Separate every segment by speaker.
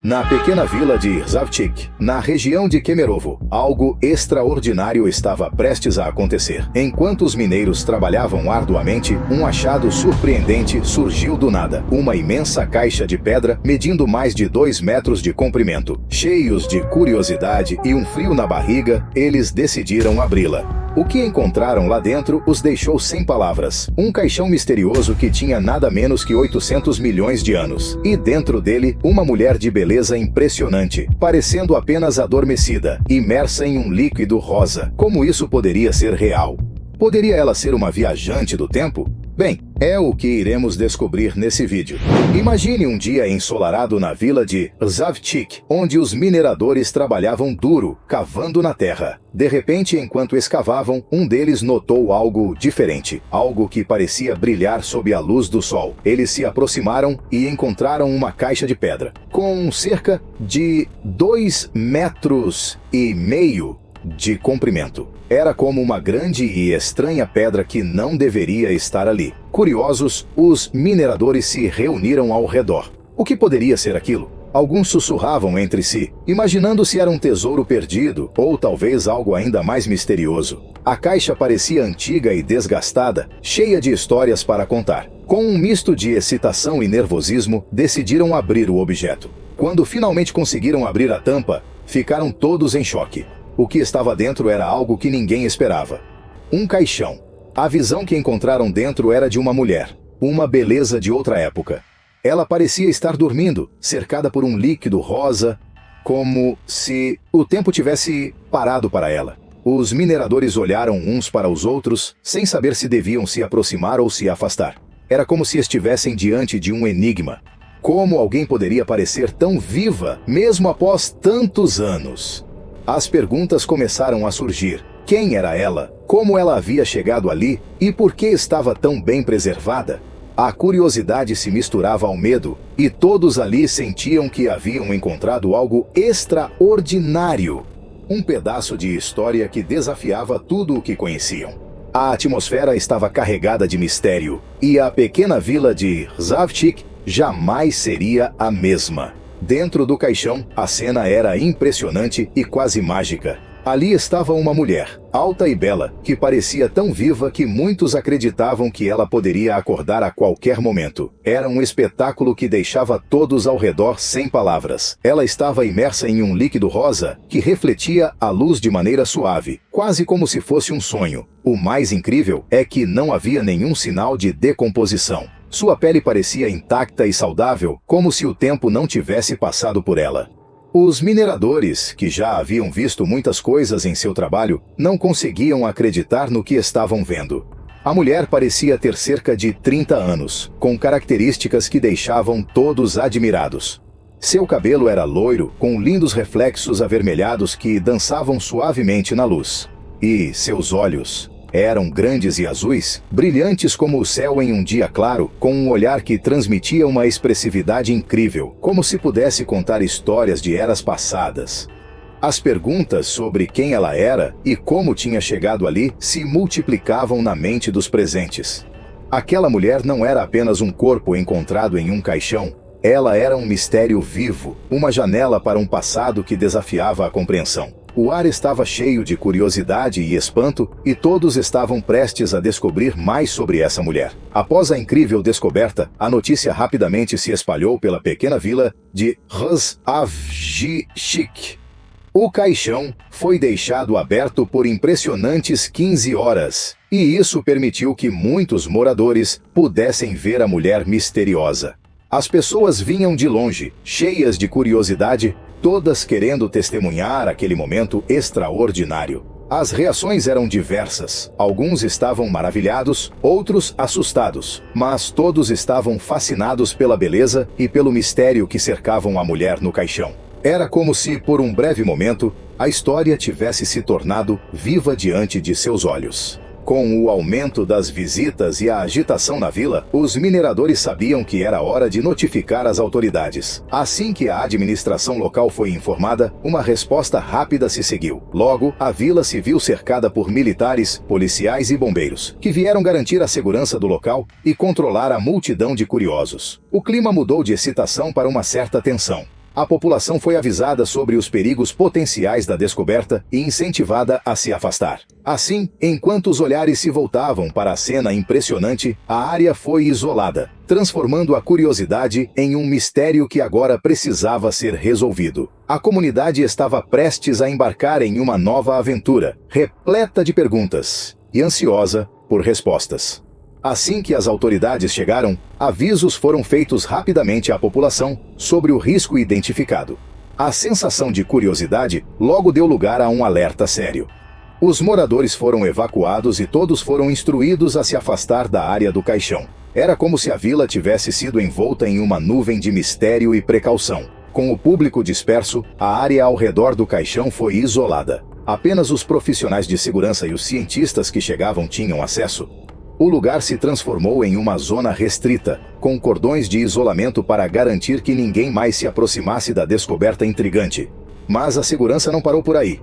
Speaker 1: Na pequena vila de Zavchik, na região de Kemerovo, algo extraordinário estava prestes a acontecer. Enquanto os mineiros trabalhavam arduamente, um achado surpreendente surgiu do nada. Uma imensa caixa de pedra, medindo mais de 2 metros de comprimento. Cheios de curiosidade e um frio na barriga, eles decidiram abri-la. O que encontraram lá dentro os deixou sem palavras. Um caixão misterioso que tinha nada menos que 800 milhões de anos. E dentro dele, uma mulher de beleza impressionante, parecendo apenas adormecida, imersa em um líquido rosa. Como isso poderia ser real? Poderia ela ser uma viajante do tempo? Bem, é o que iremos descobrir nesse vídeo. Imagine um dia ensolarado na vila de Zavchik, onde os mineradores trabalhavam duro, cavando na terra. De repente, enquanto escavavam, um deles notou algo diferente, algo que parecia brilhar sob a luz do sol. Eles se aproximaram e encontraram uma caixa de pedra, com cerca de 2,5 metros de comprimento. Era como uma grande e estranha pedra que não deveria estar ali. Curiosos, os mineradores se reuniram ao redor. O que poderia ser aquilo? Alguns sussurravam entre si, imaginando se era um tesouro perdido ou talvez algo ainda mais misterioso. A caixa parecia antiga e desgastada, cheia de histórias para contar. Com um misto de excitação e nervosismo, decidiram abrir o objeto. Quando finalmente conseguiram abrir a tampa, ficaram todos em choque. O que estava dentro era algo que ninguém esperava. Um caixão. A visão que encontraram dentro era de uma mulher, uma beleza de outra época. Ela parecia estar dormindo, cercada por um líquido rosa, como se o tempo tivesse parado para ela. Os mineradores olharam uns para os outros, sem saber se deviam se aproximar ou se afastar. Era como se estivessem diante de um enigma. Como alguém poderia parecer tão viva, mesmo após tantos anos? As perguntas começaram a surgir. Quem era ela? Como ela havia chegado ali? E por que estava tão bem preservada? A curiosidade se misturava ao medo, e todos ali sentiam que haviam encontrado algo extraordinário. Um pedaço de história que desafiava tudo o que conheciam. A atmosfera estava carregada de mistério, e a pequena vila de Zavchik jamais seria a mesma. Dentro do caixão, a cena era impressionante e quase mágica. Ali estava uma mulher, alta e bela, que parecia tão viva que muitos acreditavam que ela poderia acordar a qualquer momento. Era um espetáculo que deixava todos ao redor sem palavras. Ela estava imersa em um líquido rosa que refletia a luz de maneira suave, quase como se fosse um sonho. O mais incrível é que não havia nenhum sinal de decomposição. Sua pele parecia intacta e saudável, como se o tempo não tivesse passado por ela. Os mineradores, que já haviam visto muitas coisas em seu trabalho, não conseguiam acreditar no que estavam vendo. A mulher parecia ter cerca de 30 anos, com características que deixavam todos admirados. Seu cabelo era loiro, com lindos reflexos avermelhados que dançavam suavemente na luz. E seus olhos eram grandes e azuis, brilhantes como o céu em um dia claro, com um olhar que transmitia uma expressividade incrível, como se pudesse contar histórias de eras passadas. As perguntas sobre quem ela era e como tinha chegado ali se multiplicavam na mente dos presentes. Aquela mulher não era apenas um corpo encontrado em um caixão, ela era um mistério vivo, uma janela para um passado que desafiava a compreensão. O ar estava cheio de curiosidade e espanto, e todos estavam prestes a descobrir mais sobre essa mulher. Após a incrível descoberta, a notícia rapidamente se espalhou pela pequena vila de Zavchik. O caixão foi deixado aberto por impressionantes 15 horas, e isso permitiu que muitos moradores pudessem ver a mulher misteriosa. As pessoas vinham de longe, cheias de curiosidade, todas querendo testemunhar aquele momento extraordinário. As reações eram diversas. Alguns estavam maravilhados, outros assustados, mas todos estavam fascinados pela beleza e pelo mistério que cercavam a mulher no caixão. Era como se, por um breve momento, a história tivesse se tornado viva diante de seus olhos. Com o aumento das visitas e a agitação na vila, os mineradores sabiam que era hora de notificar as autoridades. Assim que a administração local foi informada, uma resposta rápida se seguiu. Logo, a vila se viu cercada por militares, policiais e bombeiros, que vieram garantir a segurança do local e controlar a multidão de curiosos. O clima mudou de excitação para uma certa tensão. A população foi avisada sobre os perigos potenciais da descoberta e incentivada a se afastar. Assim, enquanto os olhares se voltavam para a cena impressionante, a área foi isolada, transformando a curiosidade em um mistério que agora precisava ser resolvido. A comunidade estava prestes a embarcar em uma nova aventura, repleta de perguntas e ansiosa por respostas. Assim que as autoridades chegaram, avisos foram feitos rapidamente à população sobre o risco identificado. A sensação de curiosidade logo deu lugar a um alerta sério. Os moradores foram evacuados e todos foram instruídos a se afastar da área do caixão. Era como se a vila tivesse sido envolta em uma nuvem de mistério e precaução. Com o público disperso, a área ao redor do caixão foi isolada. Apenas os profissionais de segurança e os cientistas que chegavam tinham acesso. O lugar se transformou em uma zona restrita, com cordões de isolamento para garantir que ninguém mais se aproximasse da descoberta intrigante. Mas a segurança não parou por aí.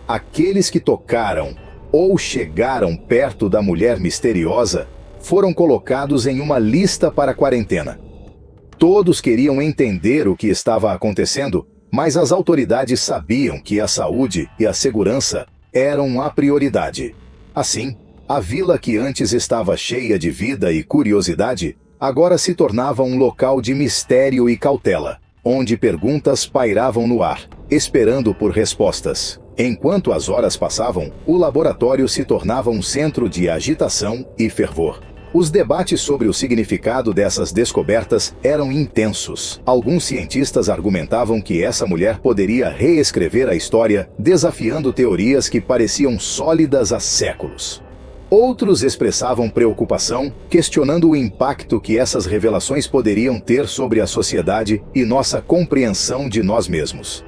Speaker 1: Aqueles que tocaram ou chegaram perto da mulher misteriosa foram colocados em uma lista para quarentena. Todos queriam entender o que estava acontecendo, mas as autoridades sabiam que a saúde e a segurança eram a prioridade. Assim, a vila que antes estava cheia de vida e curiosidade, agora se tornava um local de mistério e cautela, onde perguntas pairavam no ar, esperando por respostas. Enquanto as horas passavam, o laboratório se tornava um centro de agitação e fervor. Os debates sobre o significado dessas descobertas eram intensos. Alguns cientistas argumentavam que essa mulher poderia reescrever a história, desafiando teorias que pareciam sólidas há séculos. Outros expressavam preocupação, questionando o impacto que essas revelações poderiam ter sobre a sociedade e nossa compreensão de nós mesmos.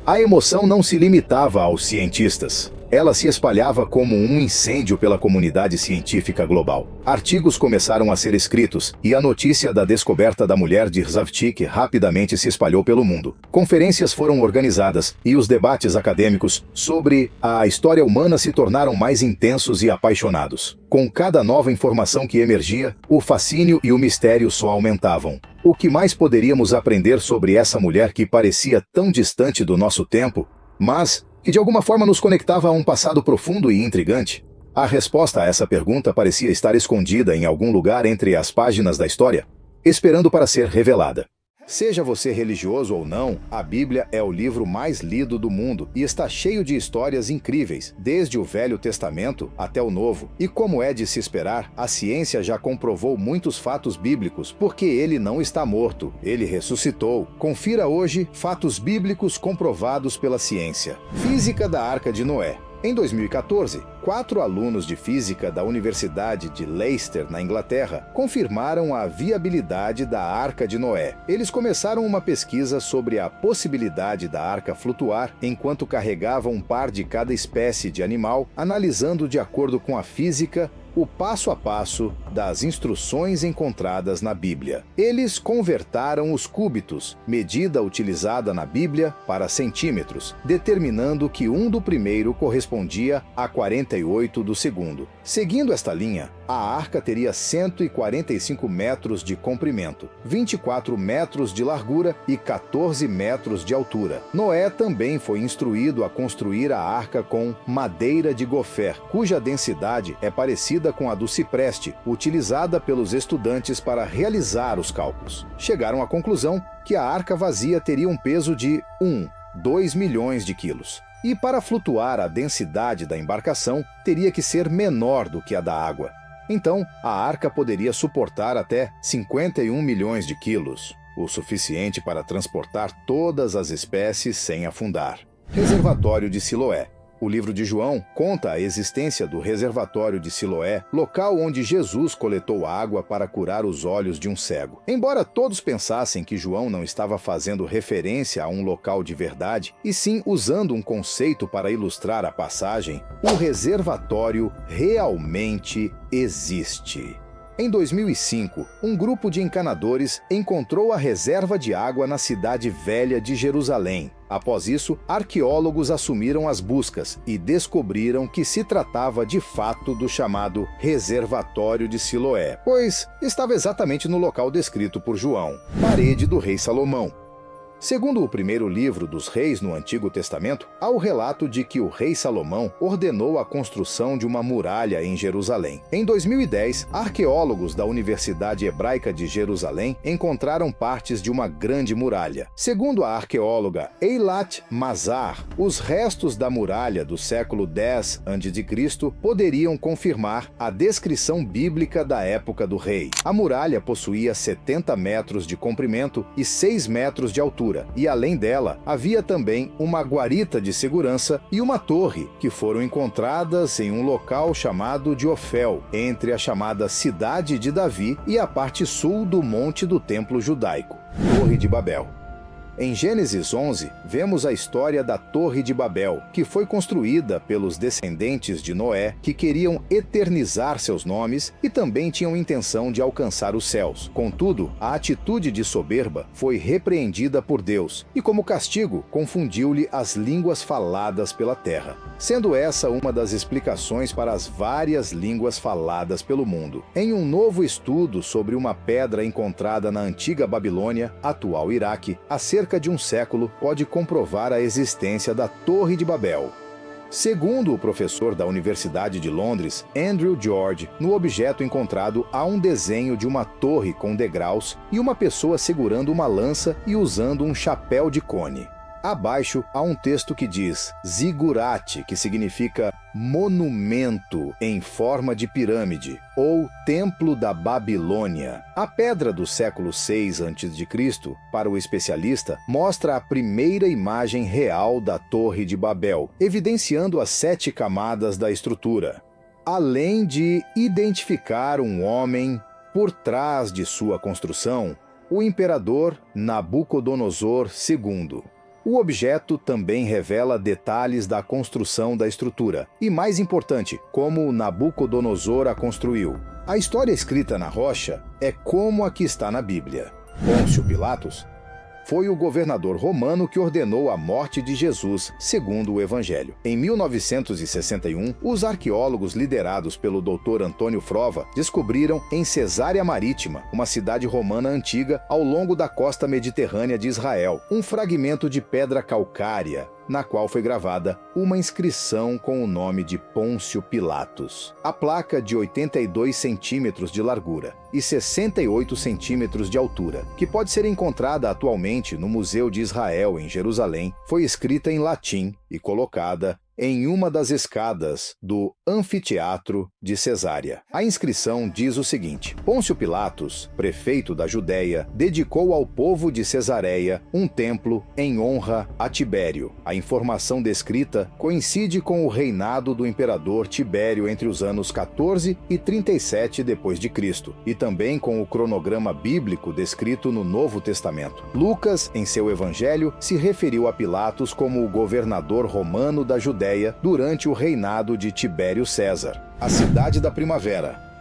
Speaker 1: A emoção não se limitava aos cientistas. Ela se espalhava como um incêndio pela comunidade científica global. Artigos começaram a ser escritos, e a notícia da descoberta da mulher de Zavchik rapidamente se espalhou pelo mundo. Conferências foram organizadas, e os debates acadêmicos sobre a história humana se tornaram mais intensos e apaixonados. Com cada nova informação que emergia, o fascínio e o mistério só aumentavam. O que mais poderíamos aprender sobre essa mulher que parecia tão distante do nosso tempo, mas que de alguma forma nos conectava a um passado profundo e intrigante? A resposta a essa pergunta parecia estar escondida em algum lugar entre as páginas da história, esperando para ser revelada. Seja você religioso ou não, a Bíblia é o livro mais lido do mundo e está cheio de histórias incríveis, desde o Velho Testamento até o Novo. E como é de se esperar, a ciência já comprovou muitos fatos bíblicos, porque ele não está morto, ele ressuscitou. Confira hoje fatos bíblicos comprovados pela ciência. Física da Arca de Noé. Em 2014, 4 alunos de física da Universidade de Leicester, na Inglaterra, confirmaram a viabilidade da Arca de Noé. Eles começaram uma pesquisa sobre a possibilidade da arca flutuar enquanto carregava um par de cada espécie de animal, analisando de acordo com a física o passo a passo das instruções encontradas na Bíblia. Eles convertaram os cúbitos, medida utilizada na Bíblia, para centímetros, determinando que 1 do primeiro correspondia a 48 do segundo. Seguindo esta linha, a arca teria 145 metros de comprimento, 24 metros de largura e 14 metros de altura. Noé também foi instruído a construir a arca com madeira de gofer, cuja densidade é parecida com a do cipreste, utilizada pelos estudantes para realizar os cálculos. Chegaram à conclusão que a arca vazia teria um peso de 2 milhões de quilos. E para flutuar, a densidade da embarcação teria que ser menor do que a da água. Então, a arca poderia suportar até 51 milhões de quilos, o suficiente para transportar todas as espécies sem afundar. Reservatório de Siloé. O livro de João conta a existência do reservatório de Siloé, local onde Jesus coletou água para curar os olhos de um cego. Embora todos pensassem que João não estava fazendo referência a um local de verdade, e sim usando um conceito para ilustrar a passagem, o reservatório realmente existe. Em 2005, um grupo de encanadores encontrou a reserva de água na cidade velha de Jerusalém. Após isso, arqueólogos assumiram as buscas e descobriram que se tratava de fato do chamado Reservatório de Siloé, pois estava exatamente no local descrito por João, parede do rei Salomão. Segundo o primeiro livro dos Reis no Antigo Testamento, há o relato de que o rei Salomão ordenou a construção de uma muralha em Jerusalém. Em 2010, arqueólogos da Universidade Hebraica de Jerusalém encontraram partes de uma grande muralha. Segundo a arqueóloga Eilat Mazar, os restos da muralha do século X a.C. poderiam confirmar a descrição bíblica da época do rei. A muralha possuía 70 metros de comprimento e 6 metros de altura, e além dela, havia também uma guarita de segurança e uma torre, que foram encontradas em um local chamado de Ofel, entre a chamada Cidade de Davi e a parte sul do Monte do Templo Judaico, Torre de Babel. Em Gênesis 11, vemos a história da Torre de Babel, que foi construída pelos descendentes de Noé, que queriam eternizar seus nomes e também tinham intenção de alcançar os céus. Contudo, a atitude de soberba foi repreendida por Deus, e como castigo, confundiu-lhe as línguas faladas pela terra, sendo essa uma das explicações para as várias línguas faladas pelo mundo. Em um novo estudo sobre uma pedra encontrada na antiga Babilônia, atual Iraque, há cerca de um século, pode comprovar a existência da Torre de Babel. Segundo o professor da Universidade de Londres, Andrew George, no objeto encontrado há um desenho de uma torre com degraus e uma pessoa segurando uma lança e usando um chapéu de cone. Abaixo há um texto que diz Zigurate, que significa monumento em forma de pirâmide, ou Templo da Babilônia. A pedra do século VI a.C., para o especialista, mostra a primeira imagem real da Torre de Babel, evidenciando as 7 camadas da estrutura, além de identificar um homem por trás de sua construção, o imperador Nabucodonosor II. O objeto também revela detalhes da construção da estrutura, e mais importante, como Nabucodonosor a construiu. A história escrita na rocha é como a que está na Bíblia. Pôncio Pilatos foi o governador romano que ordenou a morte de Jesus, segundo o Evangelho. Em 1961, os arqueólogos liderados pelo Dr. Antônio Frova descobriram em Cesárea Marítima, uma cidade romana antiga ao longo da costa mediterrânea de Israel, um fragmento de pedra calcária, na qual foi gravada uma inscrição com o nome de Pôncio Pilatos. A placa de 82 centímetros de largura e 68 centímetros de altura, que pode ser encontrada atualmente no Museu de Israel, em Jerusalém, foi escrita em latim e colocada em uma das escadas do anfiteatro de Cesárea. A inscrição diz o seguinte: Pôncio Pilatos, prefeito da Judéia, dedicou ao povo de Cesareia um templo em honra a Tibério. A informação descrita coincide com o reinado do imperador Tibério entre os anos 14 e 37 d.C., e também com o cronograma bíblico descrito no Novo Testamento. Lucas, em seu evangelho, se referiu a Pilatos como o governador romano da Judéia durante o reinado de Tibério César. A Cidade da Primavera.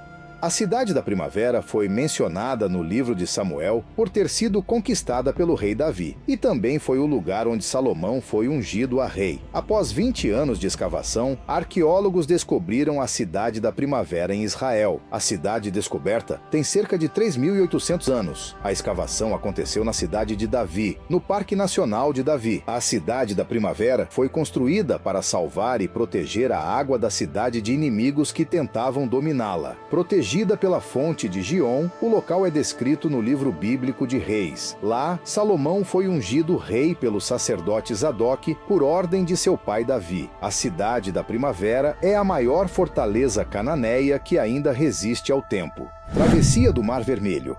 Speaker 1: A Cidade da Primavera foi mencionada no livro de Samuel por ter sido conquistada pelo rei Davi, e também foi o lugar onde Salomão foi ungido a rei. Após 20 anos de escavação, arqueólogos descobriram a Cidade da Primavera em Israel. A cidade descoberta tem cerca de 3.800 anos. A escavação aconteceu na cidade de Davi, no Parque Nacional de Davi. A Cidade da Primavera foi construída para salvar e proteger a água da cidade de inimigos que tentavam dominá-la. Protegida pela fonte de Gion, o local é descrito no livro bíblico de Reis. Lá, Salomão foi ungido rei pelo sacerdote Zadok por ordem de seu pai Davi. A Cidade da Primavera é a maior fortaleza cananeia que ainda resiste ao tempo. Travessia do Mar Vermelho.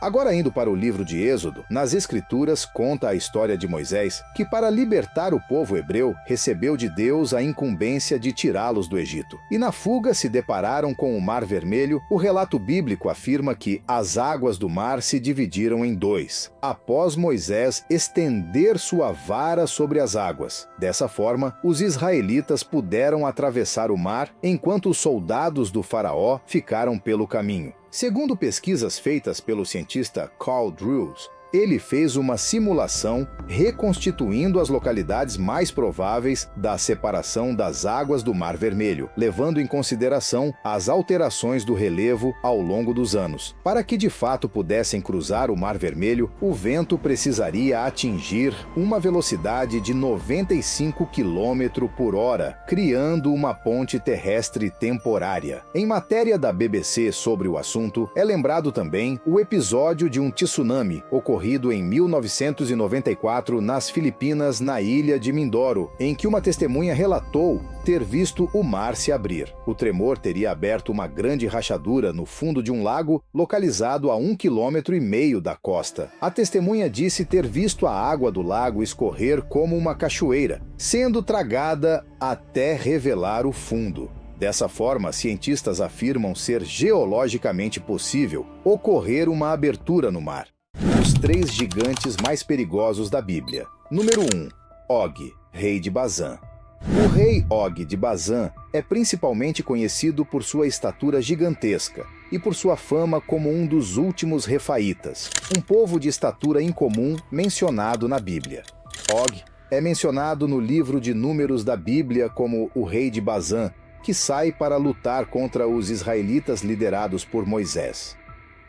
Speaker 1: Agora indo para o livro de Êxodo, nas Escrituras conta a história de Moisés, que para libertar o povo hebreu, recebeu de Deus a incumbência de tirá-los do Egito. E na fuga se depararam com o Mar Vermelho. O relato bíblico afirma que as águas do mar se dividiram em 2, após Moisés estender sua vara sobre as águas. Dessa forma, os israelitas puderam atravessar o mar, enquanto os soldados do faraó ficaram pelo caminho. Segundo pesquisas feitas pelo cientista Carl Drews, Ele fez uma simulação reconstituindo as localidades mais prováveis da separação das águas do Mar Vermelho, levando em consideração as alterações do relevo ao longo dos anos. Para que de fato pudessem cruzar o Mar Vermelho, o vento precisaria atingir uma velocidade de 95 km por hora, criando uma ponte terrestre temporária. Em matéria da BBC sobre o assunto, é lembrado também o episódio de um tsunami ocorrido em 1994 nas Filipinas, na ilha de Mindoro, em que uma testemunha relatou ter visto o mar se abrir. O tremor teria aberto uma grande rachadura no fundo de um lago localizado a 1,5 km da costa. A testemunha disse ter visto a água do lago escorrer como uma cachoeira, sendo tragada até revelar o fundo. Dessa forma, cientistas afirmam ser geologicamente possível ocorrer uma abertura no mar. Os 3 gigantes mais perigosos da Bíblia. Número 1. Og, rei de Bazã. O rei Og de Bazã é principalmente conhecido por sua estatura gigantesca e por sua fama como um dos últimos refaítas, um povo de estatura incomum mencionado na Bíblia. Og é mencionado no livro de Números da Bíblia como o rei de Bazã, que sai para lutar contra os israelitas liderados por Moisés.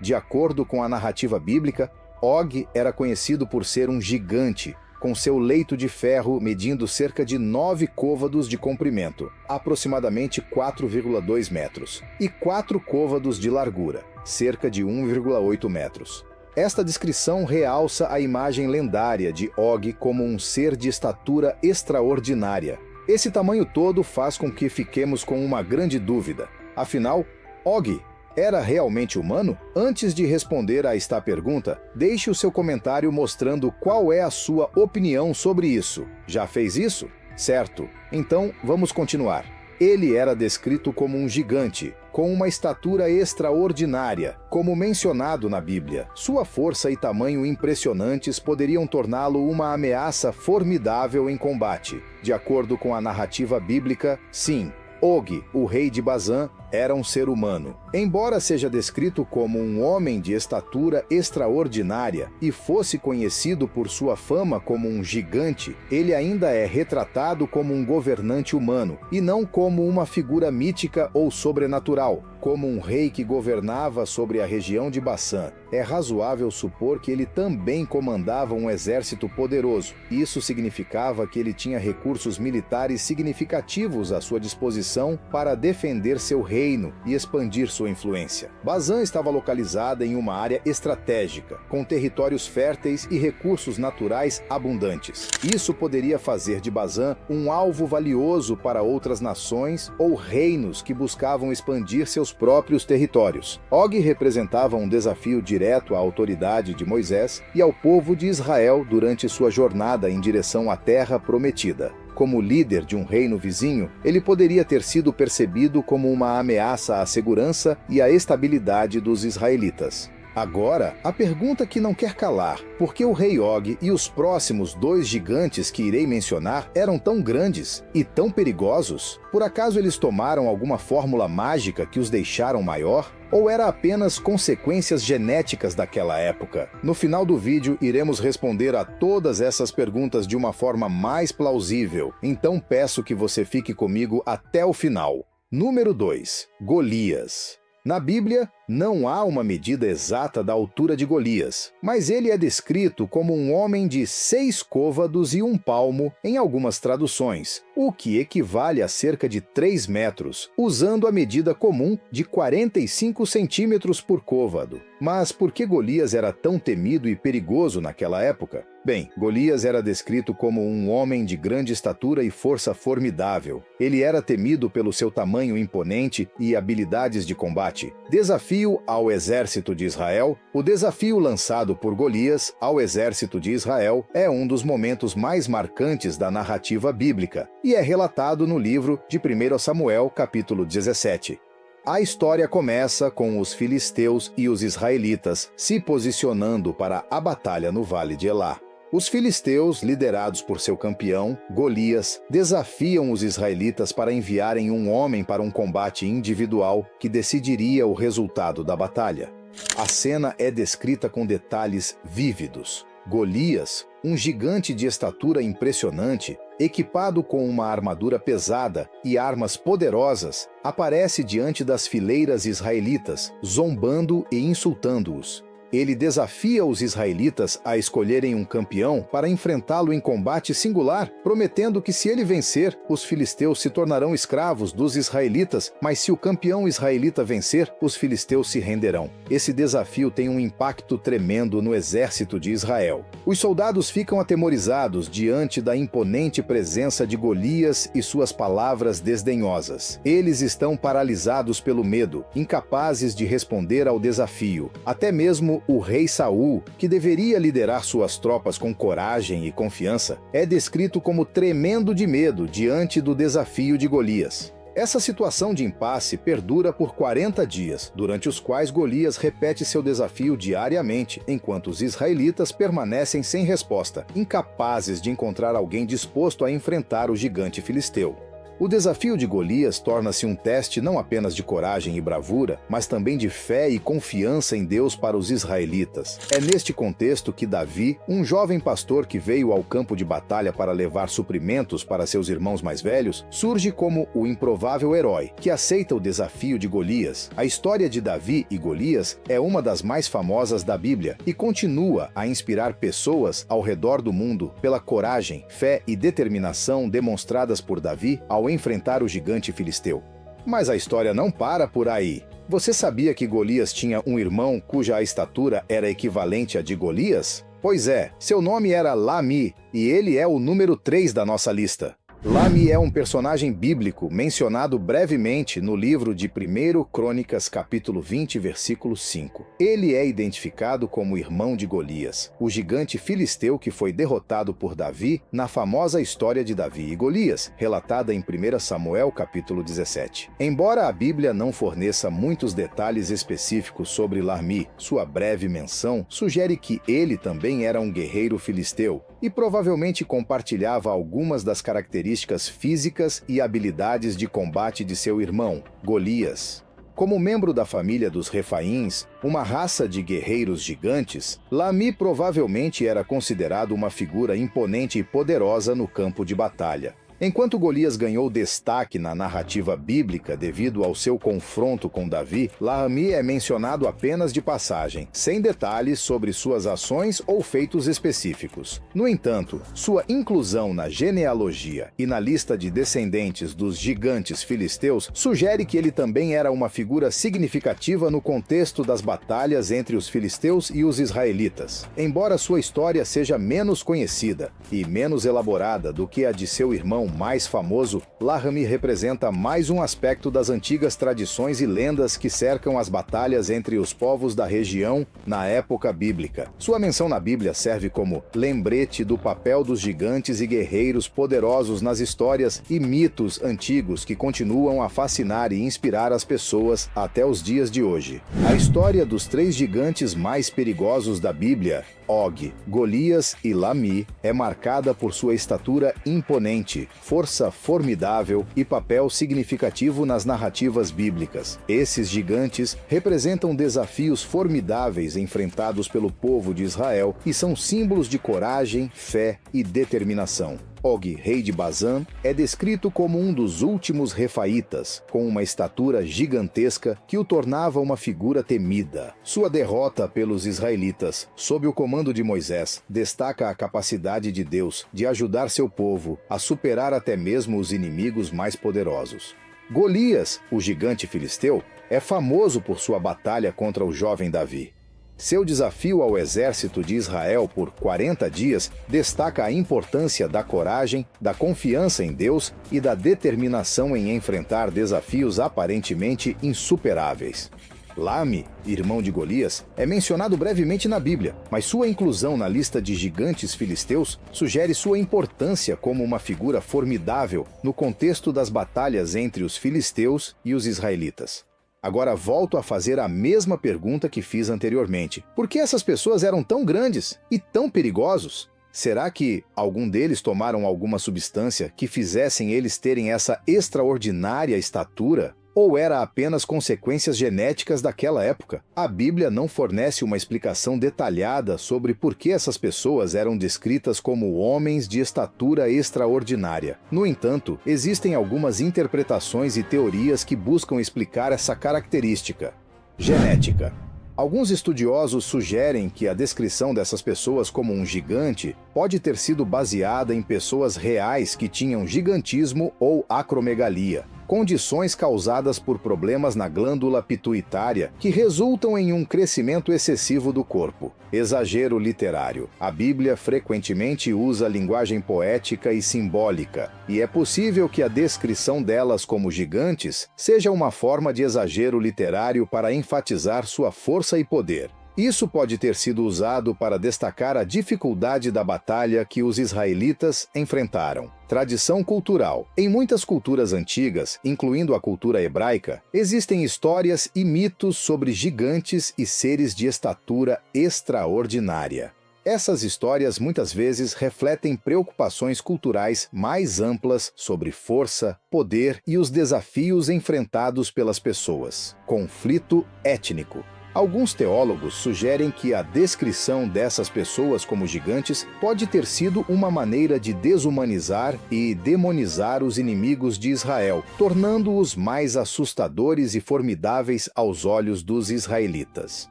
Speaker 1: De acordo com a narrativa bíblica, Og era conhecido por ser um gigante, com seu leito de ferro medindo cerca de 9 côvados de comprimento, aproximadamente 4,2 metros, e 4 côvados de largura, cerca de 1,8 metros. Esta descrição realça a imagem lendária de Og como um ser de estatura extraordinária. Esse tamanho todo faz com que fiquemos com uma grande dúvida. Afinal, Og era realmente humano? Antes de responder a esta pergunta, deixe o seu comentário mostrando qual é a sua opinião sobre isso. Já fez isso? Certo. Então, vamos continuar. Ele era descrito como um gigante, com uma estatura extraordinária, como mencionado na Bíblia. Sua força e tamanho impressionantes poderiam torná-lo uma ameaça formidável em combate. De acordo com a narrativa bíblica, sim, Og, o rei de Bazã, era um ser humano. Embora seja descrito como um homem de estatura extraordinária e fosse conhecido por sua fama como um gigante, ele ainda é retratado como um governante humano e não como uma figura mítica ou sobrenatural, como um rei que governava sobre a região de Bassã. É razoável supor que ele também comandava um exército poderoso. Isso significava que ele tinha recursos militares significativos à sua disposição para defender seu reino e expandir sua influência. Bazã estava localizada em uma área estratégica, com territórios férteis e recursos naturais abundantes. Isso poderia fazer de Bazã um alvo valioso para outras nações ou reinos que buscavam expandir seus próprios territórios. Og representava um desafio direto à autoridade de Moisés e ao povo de Israel durante sua jornada em direção à Terra Prometida. Como líder de um reino vizinho, ele poderia ter sido percebido como uma ameaça à segurança e à estabilidade dos israelitas. Agora, a pergunta que não quer calar: por que o rei Og e os próximos 2 gigantes que irei mencionar eram tão grandes e tão perigosos? Por acaso eles tomaram alguma fórmula mágica que os deixaram maior? Ou era apenas consequências genéticas daquela época? No final do vídeo, iremos responder a todas essas perguntas de uma forma mais plausível. Então peço que você fique comigo até o final. Número 2. Golias. Na Bíblia, não há uma medida exata da altura de Golias, mas ele é descrito como um homem de 6 côvados e 1 palmo em algumas traduções, o que equivale a cerca de 3 metros, usando a medida comum de 45 centímetros por côvado. Mas por que Golias era tão temido e perigoso naquela época? Bem, Golias era descrito como um homem de grande estatura e força formidável. Ele era temido pelo seu tamanho imponente e habilidades de combate. Desafio ao exército de Israel. O desafio lançado por Golias ao exército de Israel é um dos momentos mais marcantes da narrativa bíblica e é relatado no livro de 1 Samuel, capítulo 17. A história começa com os filisteus e os israelitas se posicionando para a batalha no Vale de Elá. Os filisteus, liderados por seu campeão, Golias, desafiam os israelitas para enviarem um homem para um combate individual que decidiria o resultado da batalha. A cena é descrita com detalhes vívidos. Golias, um gigante de estatura impressionante, equipado com uma armadura pesada e armas poderosas, aparece diante das fileiras israelitas, zombando e insultando-os. Ele desafia os israelitas a escolherem um campeão para enfrentá-lo em combate singular, prometendo que se ele vencer, os filisteus se tornarão escravos dos israelitas, mas se o campeão israelita vencer, os filisteus se renderão. Esse desafio tem um impacto tremendo no exército de Israel. Os soldados ficam atemorizados diante da imponente presença de Golias e suas palavras desdenhosas. Eles estão paralisados pelo medo, incapazes de responder ao desafio. Até mesmo o rei Saul, que deveria liderar suas tropas com coragem e confiança, é descrito como tremendo de medo diante do desafio de Golias. Essa situação de impasse perdura por 40 dias, durante os quais Golias repete seu desafio diariamente, enquanto os israelitas permanecem sem resposta, incapazes de encontrar alguém disposto a enfrentar o gigante filisteu. O desafio de Golias torna-se um teste não apenas de coragem e bravura, mas também de fé e confiança em Deus para os israelitas. É neste contexto que Davi, um jovem pastor que veio ao campo de batalha para levar suprimentos para seus irmãos mais velhos, surge como o improvável herói, que aceita o desafio de Golias. A história de Davi e Golias é uma das mais famosas da Bíblia e continua a inspirar pessoas ao redor do mundo pela coragem, fé e determinação demonstradas por Davi ao enfrentar o gigante filisteu. Mas a história não para por aí. Você sabia que Golias tinha um irmão cuja estatura era equivalente à de Golias? Pois é, seu nome era Lami, e ele é o número 3 da nossa lista. Lami é um personagem bíblico mencionado brevemente no livro de 1 Crônicas, capítulo 20, versículo 5. Ele é identificado como irmão de Golias, o gigante filisteu que foi derrotado por Davi na famosa história de Davi e Golias, relatada em 1 Samuel, capítulo 17. Embora a Bíblia não forneça muitos detalhes específicos sobre Lami, sua breve menção sugere que ele também era um guerreiro filisteu e provavelmente compartilhava algumas das características físicas e habilidades de combate de seu irmão, Golias. Como membro da família dos Refaíns, uma raça de guerreiros gigantes, Lami provavelmente era considerado uma figura imponente e poderosa no campo de batalha. Enquanto Golias ganhou destaque na narrativa bíblica devido ao seu confronto com Davi, Lami é mencionado apenas de passagem, sem detalhes sobre suas ações ou feitos específicos. No entanto, sua inclusão na genealogia e na lista de descendentes dos gigantes filisteus sugere que ele também era uma figura significativa no contexto das batalhas entre os filisteus e os israelitas. Embora sua história seja menos conhecida e menos elaborada do que a de seu irmão mais famoso, Lami representa mais um aspecto das antigas tradições e lendas que cercam as batalhas entre os povos da região na época bíblica. Sua menção na Bíblia serve como lembrete do papel dos gigantes e guerreiros poderosos nas histórias e mitos antigos que continuam a fascinar e inspirar as pessoas até os dias de hoje. A história dos 3 gigantes mais perigosos da Bíblia, Og, Golias e Lami, é marcada por sua estatura imponente, força formidável e papel significativo nas narrativas bíblicas. Esses gigantes representam desafios formidáveis enfrentados pelo povo de Israel e são símbolos de coragem, fé e determinação. Og, rei de Bazã, é descrito como um dos últimos refaítas, com uma estatura gigantesca que o tornava uma figura temida. Sua derrota pelos israelitas, sob o comando de Moisés, destaca a capacidade de Deus de ajudar seu povo a superar até mesmo os inimigos mais poderosos. Golias, o gigante filisteu, é famoso por sua batalha contra o jovem Davi. Seu desafio ao exército de Israel por 40 dias destaca a importância da coragem, da confiança em Deus e da determinação em enfrentar desafios aparentemente insuperáveis. Lami, irmão de Golias, é mencionado brevemente na Bíblia, mas sua inclusão na lista de gigantes filisteus sugere sua importância como uma figura formidável no contexto das batalhas entre os filisteus e os israelitas. Agora volto a fazer a mesma pergunta que fiz anteriormente. Por que essas pessoas eram tão grandes e tão perigosos? Será que algum deles tomaram alguma substância que fizessem eles terem essa extraordinária estatura? Ou era apenas consequências genéticas daquela época? A Bíblia não fornece uma explicação detalhada sobre por que essas pessoas eram descritas como homens de estatura extraordinária. No entanto, existem algumas interpretações e teorias que buscam explicar essa característica. Genética. Alguns estudiosos sugerem que a descrição dessas pessoas como um gigante pode ter sido baseada em pessoas reais que tinham gigantismo ou acromegalia, condições causadas por problemas na glândula pituitária que resultam em um crescimento excessivo do corpo. Exagero literário. A Bíblia frequentemente usa linguagem poética e simbólica, e é possível que a descrição delas como gigantes seja uma forma de exagero literário para enfatizar sua força e poder. Isso pode ter sido usado para destacar a dificuldade da batalha que os israelitas enfrentaram. Tradição cultural. Em muitas culturas antigas, incluindo a cultura hebraica, existem histórias e mitos sobre gigantes e seres de estatura extraordinária. Essas histórias muitas vezes refletem preocupações culturais mais amplas sobre força, poder e os desafios enfrentados pelas pessoas. Conflito étnico. Alguns teólogos sugerem que a descrição dessas pessoas como gigantes pode ter sido uma maneira de desumanizar e demonizar os inimigos de Israel, tornando-os mais assustadores e formidáveis aos olhos dos israelitas.